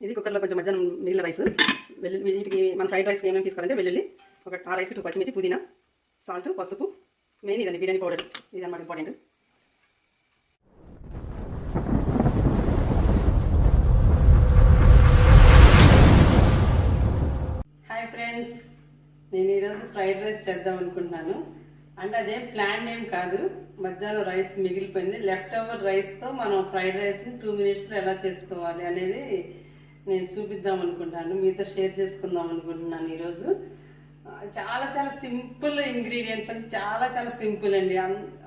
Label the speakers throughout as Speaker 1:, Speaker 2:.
Speaker 1: ఇది కుక్కర్లో కొంచెం మధ్యాహ్నం మిగిలిన రైస్. వీటికి మన ఫ్రైడ్ రైస్కి ఏమేమి తీసుకోవాలంటే వెల్లుల్లి, ఒక ఆ రైస్కి 2 పచ్చిమిర్చి, పుదీనా, సాల్ట్, పసుపు, మెయిన్ ఇదండి బిర్యానీ పౌడర్. ఇది అన్నమాట ఇంపార్టెంట్. హాయ్ ఫ్రెండ్స్, నేను ఈరోజు ఫ్రైడ్ రైస్ చేద్దాం అనుకుంటున్నాను. అంటే అదేం ప్లాన్ ఏం కాదు, మధ్యాహ్నం రైస్ మిగిలిపోయింది. లెఫ్ట్ ఓవర్ రైస్తో మనం ఫ్రైడ్ రైస్ని 2 మినిట్స్లో ఎలా చేసుకోవాలి అనేది నేను చూపిద్దాం అనుకుంటాను, మీతో షేర్ చేసుకుందాం అనుకుంటున్నాను ఈరోజు. చాలా చాలా సింపుల్ ఇంగ్రీడియంట్స్ అంటే చాలా సింపుల్ అండి.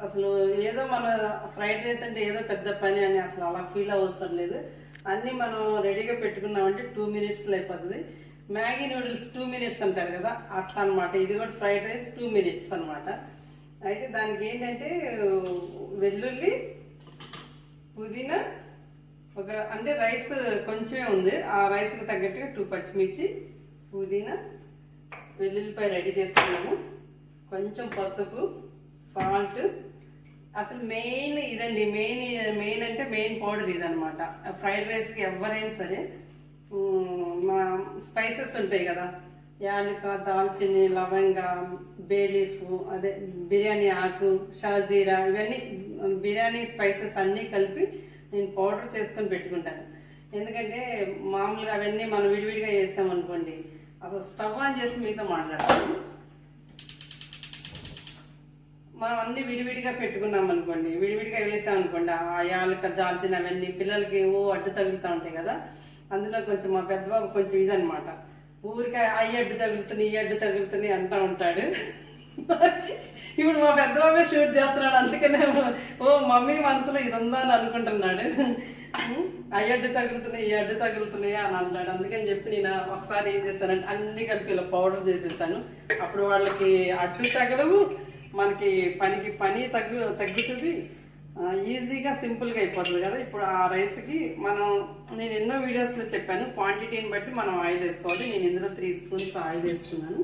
Speaker 1: అసలు ఏదో మన ఫ్రైడ్ రైస్ అంటే ఏదో పెద్ద పని అని అసలు అలా ఫీల్ అవసరం లేదు. అన్నీ మనం రెడీగా పెట్టుకున్నామంటే 2 మినిట్స్లో అయిపోతుంది. మ్యాగీ నూడిల్స్ 2 మినిట్స్ అంటారు కదా, అట్లా అనమాట. ఇది కూడా ఫ్రైడ్ రైస్ 2 మినిట్స్ అనమాట. అయితే దానికి ఏంటంటే వెల్లుల్లి, పుదీనా, అంటే రైస్ కొంచెమే ఉంది, ఆ రైస్కి తగ్గట్టుగా 2 పచ్చిమిర్చి, పుదీనా, వెల్లుల్లిపాయ రెడీ చేసుకున్నాము, కొంచెం పసుపు, సాల్ట్. అసలు మెయిన్ ఇదండి, మెయిన్ అంటే మెయిన్ పౌడర్ ఇదనమాట. ఫ్రైడ్ రైస్కి ఎవరైనా సరే మా స్పైసెస్ ఉంటాయి కదా, యాలక, దాల్చిని, లవంగ, బేలీఫ్, అదే బిర్యానీ ఆకు, షాజీరా, ఇవన్నీ బిర్యానీ స్పైసెస్ అన్నీ కలిపి నేను పౌడర్ చేసుకొని పెట్టుకుంటాను. ఎందుకంటే మామూలుగా అవన్నీ మనం విడివిడిగా వేసామనుకోండి, అసలు స్టవ్ ఆన్ చేసి మీతో మాట్లాడతాను. మనం అన్నీ విడివిడిగా పెట్టుకున్నాం అనుకోండి, విడివిడిగా వేసామనుకోండి, ఆ యాలక, దాల్చిన అవన్నీ పిల్లలకి అడ్డు తగులుతూ ఉంటాయి కదా. అందులో కొంచెం మా పెద్దబాబు కొంచెం ఇదనమాట, ఊరికే అయ్యి అడ్డు తగులుతున్నాయి, ఈ అడ్డు తగులుతున్నాయి అంటూ ఉంటాడు. ఇప్పుడు మా పెద్దబాబే షూట్ చేస్తున్నాడు, అందుకనే మమ్మీ మనసులో ఇది ఉందా అని అనుకుంటున్నాడు. అయ్యడ్డు తగులుతున్నాయి, ఈ అడ్డు తగులుతున్నాయి అని అంటాడు. అందుకని చెప్పి నేను ఒకసారి ఏం చేశానంటే అన్ని కలిపి ఇలా పౌడర్ చేసేసాను. అప్పుడు వాళ్ళకి అడ్డు తగలవు, మనకి పని తగ్గుతుంది, ఈజీగా సింపుల్గా అయిపోతుంది కదా. ఇప్పుడు ఆ రైస్కి నేను ఎన్నో వీడియోస్లో చెప్పాను, క్వాంటిటీని బట్టి మనం ఆయిల్ వేసుకోవాలి. నేను ఇందులో 3 స్పూన్స్ ఆయిల్ వేసుకున్నాను.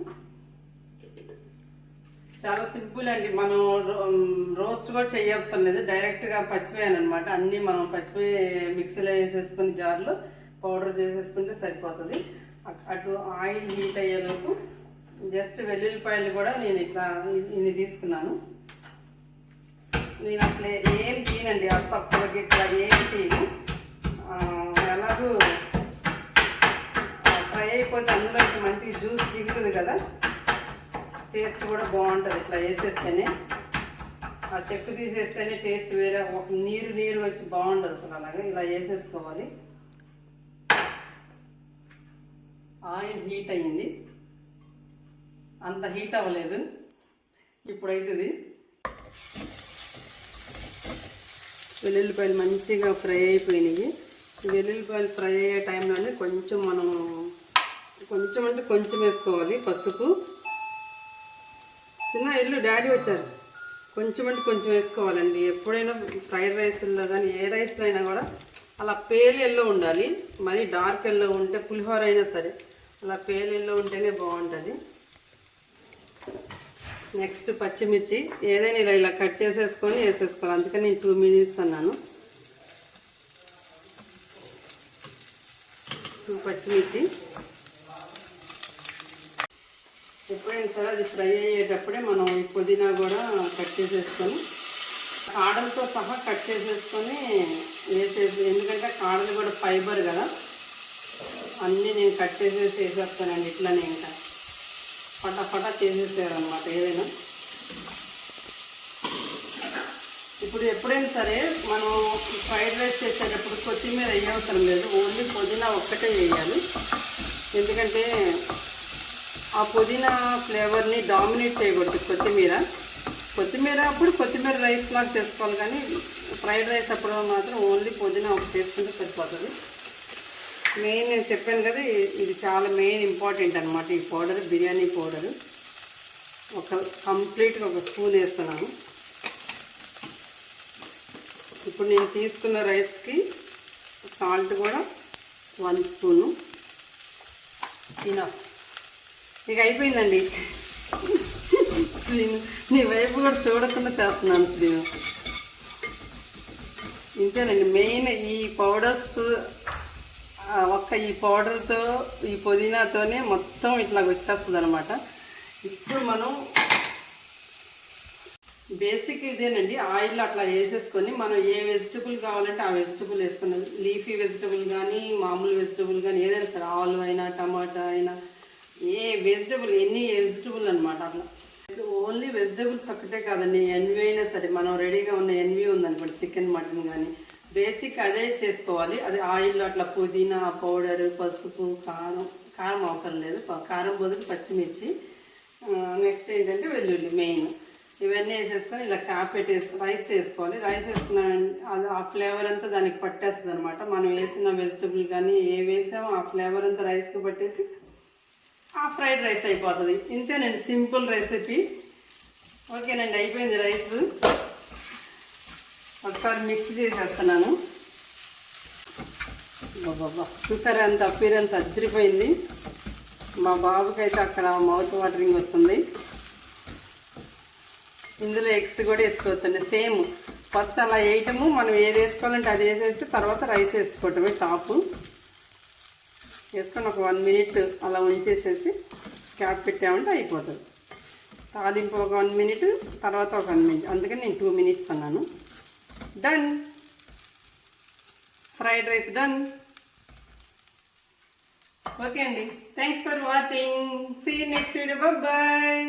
Speaker 1: చాలా సింపుల్ అండి, మనం రోస్ట్ కూడా చేయవసరం లేదు, డైరెక్ట్గా పచ్చివేయాలి అనమాట. అన్నీ మనం పచ్చివే మిక్సీలో వేసేసుకుని జార్లో పౌడర్ చేసేసుకుంటే సరిపోతుంది. అటు ఆయిల్ హీట్ అయ్యేలోపు జస్ట్ వెల్లుల్లిపాయలు కూడా నేను ఇన్ని తీసుకున్నాను. నేను అసలు ఏం తీనండి, అంత తక్కువకి ఇక్కడ ఏం తీను. ఎలాగూ ఫ్రై అయిపోతే అందులో మంచిగా జ్యూస్ దిగుతుంది కదా, టేస్ట్ కూడా బాగుంటుంది. ఇట్లా వేసేస్తేనే, ఆ చెక్కు తీసేస్తేనే టేస్ట్ వేరే, ఒక నీరు వచ్చి బాగుంటుంది అసలు. అలాగే ఇలా వేసేసుకోవాలి. ఆయిల్ హీట్ అయ్యింది, అంత హీట్ అవ్వలేదు, ఇప్పుడు అవుతుంది. వెల్లుల్లిపాయలు మంచిగా ఫ్రై అయిపోయినాయి. వెల్లుల్లిపాయలు ఫ్రై అయ్యే టైంలోనే కొంచెం అంటే కొంచెం వేసుకోవాలి పసుపు. చిన్న ఇల్లు డాడీ వచ్చారు, కొంచెం అంటే కొంచెం వేసుకోవాలండి. ఎప్పుడైనా ఫ్రైడ్ రైస్లో కానీ ఏ రైస్లో అయినా కూడా అలా పేల్ ఎల్లో ఉండాలి. మరి డార్క్ ఎల్లో ఉంటే పులిహోర అయినా సరే అలా పేల్ ఎల్లో ఉంటేనే బాగుంటుంది. నెక్స్ట్ పచ్చిమిర్చి ఏదైనా ఇలా కట్ చేసేసుకొని వేసేసుకోవాలి, అందుకని నేను 2 మినిట్స్ అన్నాను. 2 పచ్చిమిర్చి. ఎప్పుడైనా సరే అది ఫ్రై అయ్యేటప్పుడే మనం ఈ పుదీనా కూడా కట్ చేసేసుకొని కాడలతో సహా కట్ చేసేసుకొని వేసేసి, ఎందుకంటే కాడలు కూడా ఫైబర్ కదా, అన్నీ నేను కట్ వేసేస్తానండి. ఇట్లానే ఇంకా ఫటాఫటా చేసేసేయాలన్నమాట ఏదైనా. ఇప్పుడు ఎప్పుడైనా సరే మనం ఫ్రైడ్ రైస్ చేసేటప్పుడు కొత్తిమీర వేయవసరం లేదు, ఓన్లీ పుదీనా ఒక్కటే వేయాలి. ఎందుకంటే ఆ పుదీనా ఫ్లేవర్ని డామినేట్ చేయకూడదు కొత్తిమీర అప్పుడు కొత్తిమీర రైస్ లాగా చేసుకోవాలి, కానీ ఫ్రైడ్ రైస్ అప్పుడు మాత్రం ఓన్లీ పుదీనా ఒకటి చేసుకుంటే సరిపోతుంది. మెయిన్ నేను చెప్పాను కదా, ఇది చాలా మెయిన్ ఇంపార్టెంట్ అనమాట. ఈ పౌడర్ బిర్యానీ పౌడరు కంప్లీట్గా 1 స్పూన్ వేస్తున్నాను. ఇప్పుడు నేను తీసుకున్న రైస్కి సాల్ట్ కూడా 1 స్పూను ఇనఫ్. ఇక అయిపోయిందండి. నీ వైపు కూడా చూడకుండా చేస్తున్నాను నేను. ఇంతేనండి, మెయిన్ ఈ పౌడర్స్ ఒక్క ఈ పౌడర్తో ఈ పుదీనాతోనే మొత్తం ఇట్లా వచ్చేస్తుంది అనమాట. ఇప్పుడు మనం బేసిక్ ఇదేనండి, ఆయిల్ అట్లా వేసేసుకొని మనం ఏ వెజిటబుల్ కావాలంటే ఆ వెజిటబుల్ వేసుకున్నాం. లీఫీ వెజిటబుల్ కానీ మామూలు వెజిటబుల్ కానీ ఏదైనా సరే, ఆలు అయినా టమాటా అయినా ఏ వెజిటబుల్, ఎన్ని వెజిటబుల్ అనమాట. అట్లా ఓన్లీ వెజిటబుల్స్ ఒక్కటే కాదండి, ఎన్వి అయినా సరే మనం రెడీగా ఉన్న ఎన్వి ఉందనుకోండి, చికెన్ మటన్ కానీ బేసిక్ అదే చేసుకోవాలి. అది ఆయిల్ అట్లా పుదీనా పౌడర్, పసుపు, కారం అవసరం లేదు, కారం బదులు పచ్చిమిర్చి, నెక్స్ట్ ఏంటంటే వెల్లుల్లి మెయిన్. ఇవన్నీ వేసేసుకొని ఇలా క్యాప్ పెట్టేసి రైస్ వేసుకోవాలి. రైస్ వేసుకున్నామంటే అది ఆ ఫ్లేవర్ అంతా దానికి పట్టేస్తుంది అనమాట. మనం వేసిన వెజిటబుల్ కానీ ఏ వేసామో ఆ ఫ్లేవర్ అంతా రైస్కి పట్టేసి ఆ ఫ్రైడ్ రైస్ అయిపోతుంది. ఇంతేనండి, సింపుల్ రెసిపీ. ఓకేనండి, అయిపోయింది రైస్. ఒకసారి మిక్స్ చేసేస్తున్నాను. బాబా చూసారా, అంత అపీరెన్స్ అదిరిపోయింది. మా బాబుకి అయితే అక్కడ మౌత్ వాటరింగ్ వస్తుంది. ఇందులో ఎగ్స్ కూడా వేసుకోవచ్చండి, సేమ్. ఫస్ట్ అలా వేయటము, మనం ఏది వేసుకోవాలంటే అది వేసేసి తర్వాత రైస్ వేసుకోవటమే టాపు. వేసుకొని ఒక 1 మినిట్ అలా ఉంచేసేసి క్యాప్ పెట్టామంటే అయిపోతుంది. తాలింపు ఒక 1 మినిట్, తర్వాత ఒక 1 మినిట్, అందుకని నేను 2 మినిట్స్ అన్నాను. Done, fried rice done. Okay అండి, thanks for watching. See you next video. Bye.